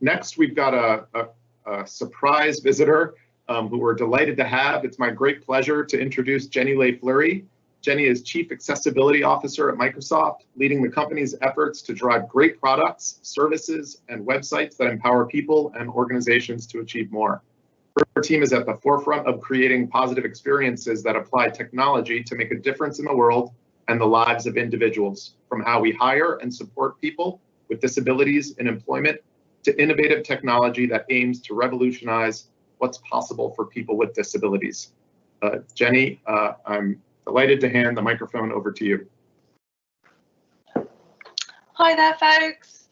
Next we've got a surprise visitor who we're delighted to have. It's my great pleasure to introduce Jenny Lay-Flurrie. Jenny is Chief Accessibility Officer at Microsoft, leading the company's efforts to drive great products, services, and websites that empower people and organizations to achieve more. Her team is at the forefront of creating positive experiences that apply technology to make a difference in the world and the lives of individuals, from how we hire and support people with disabilities in employment to innovative technology that aims to revolutionize what's possible for people with disabilities. Jenny, I'm delighted to hand the microphone over to you. Hi there, folks.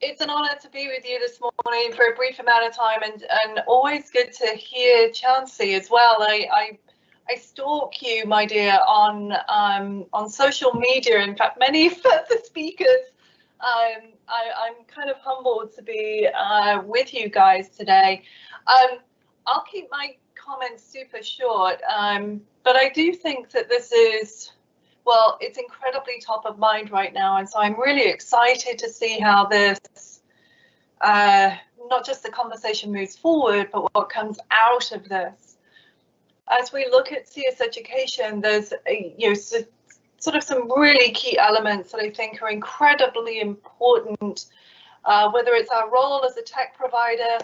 It's an honor to be with you this morning for a brief amount of time, and always good to hear Chansey as well. I stalk you, my dear, on social media. In fact, many of the speakers. I'm kind of humbled to be with you guys today. I'll keep my comments super short, but I do think that this is, well, it's incredibly top of mind right now, and so I'm really excited to see how this, not just the conversation moves forward, but what comes out of this. As we look at CS education, there's sort of some really key elements that I think are incredibly important, whether it's our role as a tech provider,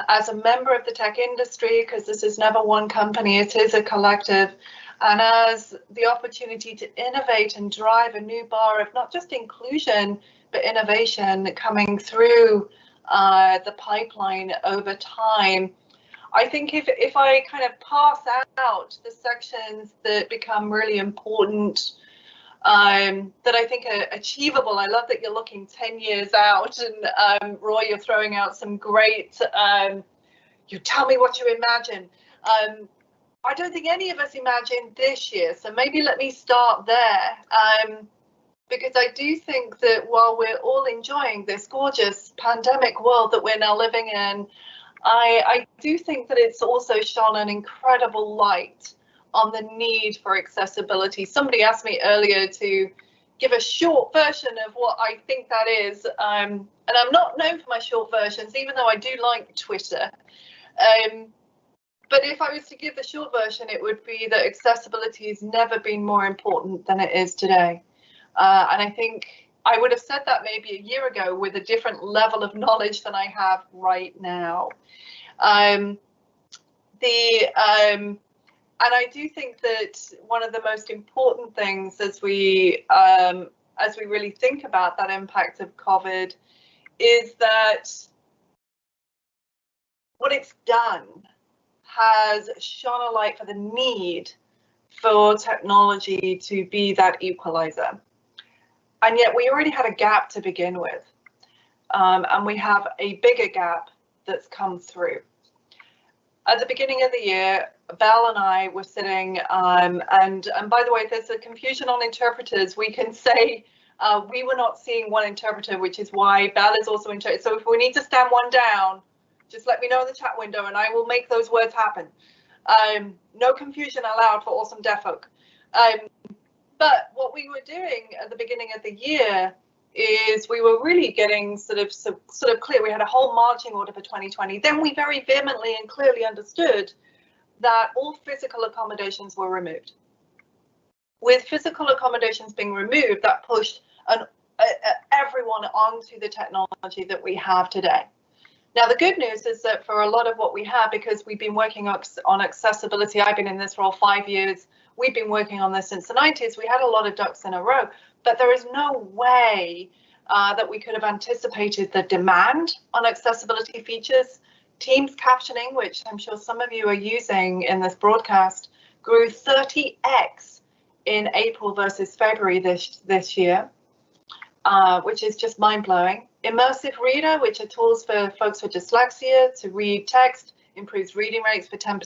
as a member of the tech industry, because this is never one company, it is a collective, and as the opportunity to innovate and drive a new bar of not just inclusion, but innovation coming through the pipeline over time. I think if I kind of pass out the sections that become really important, that I think are achievable. I love that you're looking 10 years out, and Roy, you're throwing out some great, you tell me what you imagine. I don't think any of us imagined this year, so maybe let me start there, because I do think that while we're all enjoying this gorgeous pandemic world that we're now living in, I do think that it's also shone an incredible light on the need for accessibility. Somebody asked me earlier to give a short version of what I think that is, and I'm not known for my short versions, even though I do like Twitter. But if I was to give the short version, it would be that accessibility has never been more important than it is today. And I think I would have said that maybe a year ago with a different level of knowledge than I have right now. And I do think that one of the most important things as we really think about that impact of COVID is that what it's done has shone a light for the need for technology to be that equalizer. And yet we already had a gap to begin with, and we have a bigger gap that's come through. At the beginning of the year, Belle and I were sitting, and by the way, if there's a confusion on interpreters, we can say we were not seeing one interpreter, which is why Belle is also interpreter. So if we need to stand one down, just let me know in the chat window and I will make those words happen. No confusion allowed for awesome deaf folk. But what we were doing at the beginning of the year is we were really getting sort of clear. We had a whole marching order for 2020. Then we very vehemently and clearly understood that all physical accommodations were removed. With physical accommodations being removed, that pushed everyone onto the technology that we have today. Now, the good news is that for a lot of what we have, because we've been working on accessibility, I've been in this role 5 years, we've been working on this since the 90s, we had a lot of ducks in a row, but there is no way that we could have anticipated the demand on accessibility features. Teams captioning, which I'm sure some of you are using in this broadcast, grew 30x in April versus February this year, which is just mind-blowing. Immersive Reader, which are tools for folks with dyslexia to read text, improves reading rates for 10%.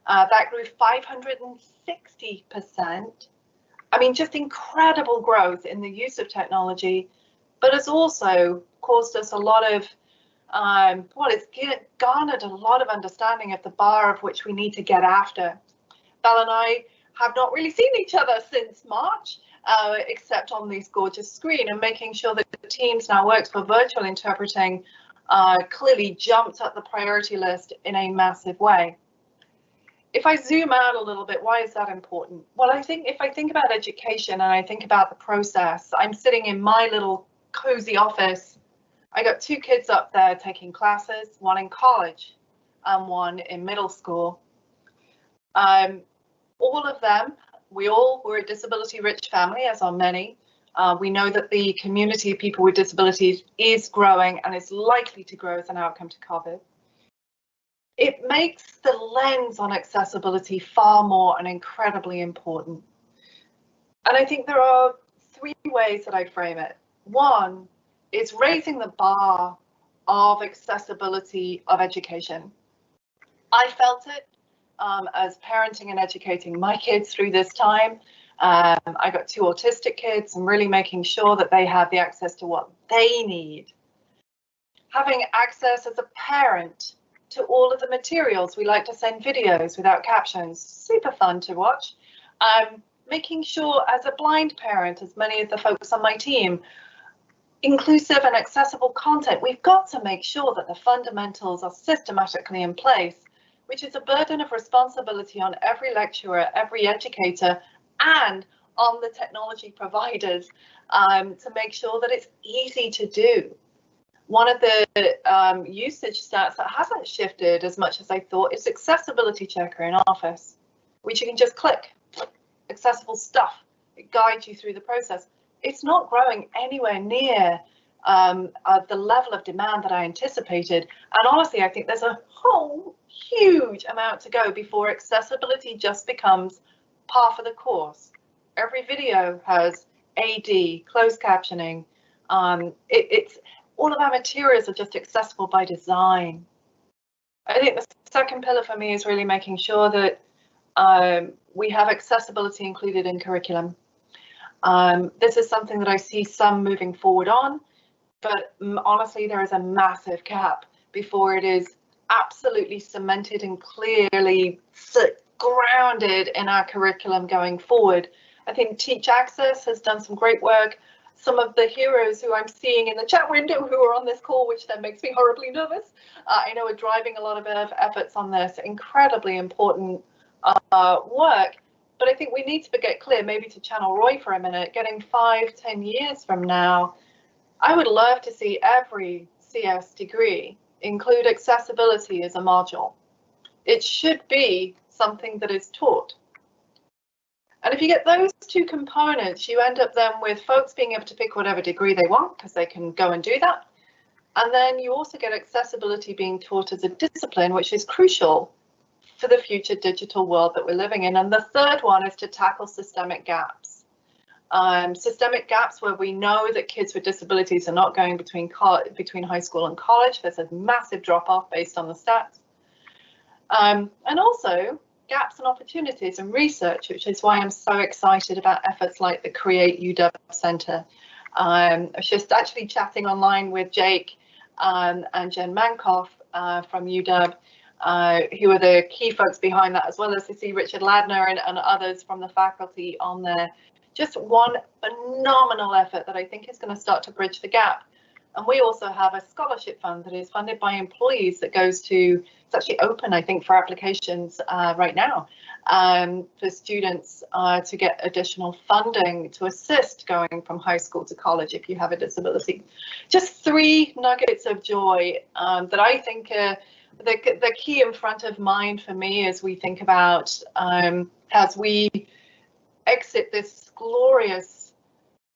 That grew 560%. I mean, just incredible growth in the use of technology, but it's also caused us a lot of, it's garnered a lot of understanding of the bar of which we need to get after. Belle and I have not really seen each other since March, except on this gorgeous screen, and making sure that the Teams now works for virtual interpreting clearly jumped up the priority list in a massive way. If I zoom out a little bit, why is that important? Well, I think if I think about education and I think about the process, I'm sitting in my little cozy office. I got 2 kids up there taking classes, one in college and one in middle school. All of them, we're a disability-rich family, as are many. We know that the community of people with disabilities is growing and is likely to grow as an outcome to COVID. It makes the lens on accessibility far more and incredibly important. And I think there are 3 ways that I frame it. One is raising the bar of accessibility of education. I felt it as parenting and educating my kids through this time. I got 2 autistic kids and really making sure that they have the access to what they need. Having access as a parent to all of the materials. We like to send videos without captions, super fun to watch. Making sure as a blind parent, as many of the folks on my team, inclusive and accessible content, we've got to make sure that the fundamentals are systematically in place, which is a burden of responsibility on every lecturer, every educator, and on the technology providers to make sure that it's easy to do. One of the usage stats that hasn't shifted as much as I thought is accessibility checker in Office, which you can just click, accessible stuff. It guides you through the process. It's not growing anywhere near the level of demand that I anticipated. And honestly, I think there's a whole huge amount to go before accessibility just becomes par for the course. Every video has AD, closed captioning. It's all of our materials are just accessible by design. I think the second pillar for me is really making sure that we have accessibility included in curriculum. This is something that I see some moving forward on, but honestly, there is a massive gap before it is absolutely cemented and clearly grounded in our curriculum going forward. I think Teach Access has done some great work. Some of the heroes who I'm seeing in the chat window who are on this call, which then makes me horribly nervous, I know are driving a lot of efforts on this incredibly important work. But I think we need to get clear, maybe to channel Roy for a minute, getting 5-10 years from now, I would love to see every CS degree include accessibility as a module. It should be something that is taught. And if you get those 2 components, you end up then with folks being able to pick whatever degree they want because they can go and do that. And then you also get accessibility being taught as a discipline, which is crucial for the future digital world that we're living in. And the third one is to tackle systemic gaps. Systemic gaps where we know that kids with disabilities are not going between high school and college. There's a massive drop off based on the stats. And also gaps and opportunities in research, which is why I'm so excited about efforts like the Create UW Centre. I was just actually chatting online with Jake and Jen Mankoff from UW, who are the key folks behind that, as well as to see Richard Ladner and others from the faculty on there. Just one phenomenal effort that I think is going to start to bridge the gap. And we also have a scholarship fund that is funded by employees that goes to, it's actually open, I think, for applications right now for students to get additional funding to assist going from high school to college if you have a disability. Just 3 nuggets of joy that I think are the key in front of mind for me as we think about as we exit this glorious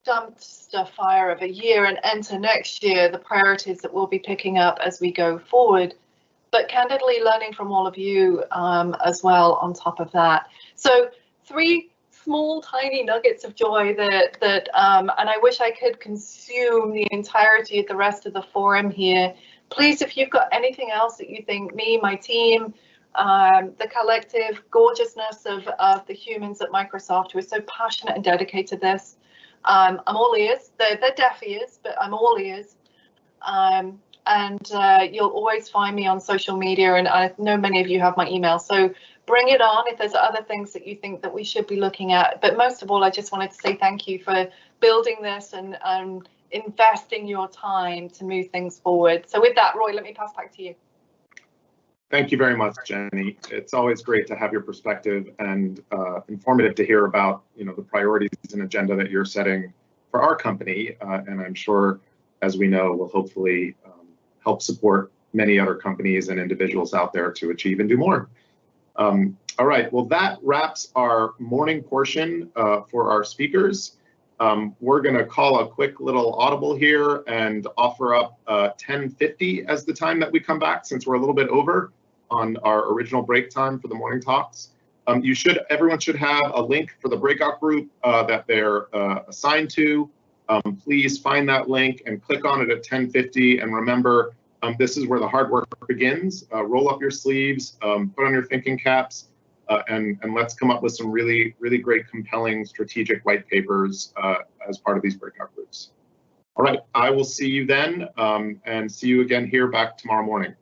dumpster fire of a year and enter next year, the priorities that we'll be picking up as we go forward, but candidly learning from all of you as well on top of that. So 3 small tiny nuggets of joy that and I wish I could consume the entirety of the rest of the forum here. Please, if you've got anything else that you think me, my team, the collective gorgeousness of the humans at Microsoft who are so passionate and dedicated to this, I'm all ears. They're deaf ears, but I'm all ears. and you'll always find me on social media, and I know many of you have my email, so bring it on if there's other things that you think that we should be looking at. But most of all, I just wanted to say thank you for building this and investing your time to move things forward. So with that, Roy, let me pass back to you. Thank you very much, Jenny. It's always great to have your perspective, and informative to hear about, you know, the priorities and agenda that you're setting for our company, and I'm sure, as we know, will hopefully help support many other companies and individuals out there to achieve and do more. All right, well, that wraps our morning portion for our speakers. We're going to call a quick little audible here and offer up 10:50 as the time that we come back, since we're a little bit over on our original break time for the morning talks. Everyone should have a link for the breakout group that they're assigned to. Please find that link and click on it at 10:50. And remember, this is where the hard work begins. Roll up your sleeves, put on your thinking caps, and let's come up with some really, really great, compelling, strategic white papers as part of these breakout groups. All right, I will see you then, and see you again here back tomorrow morning.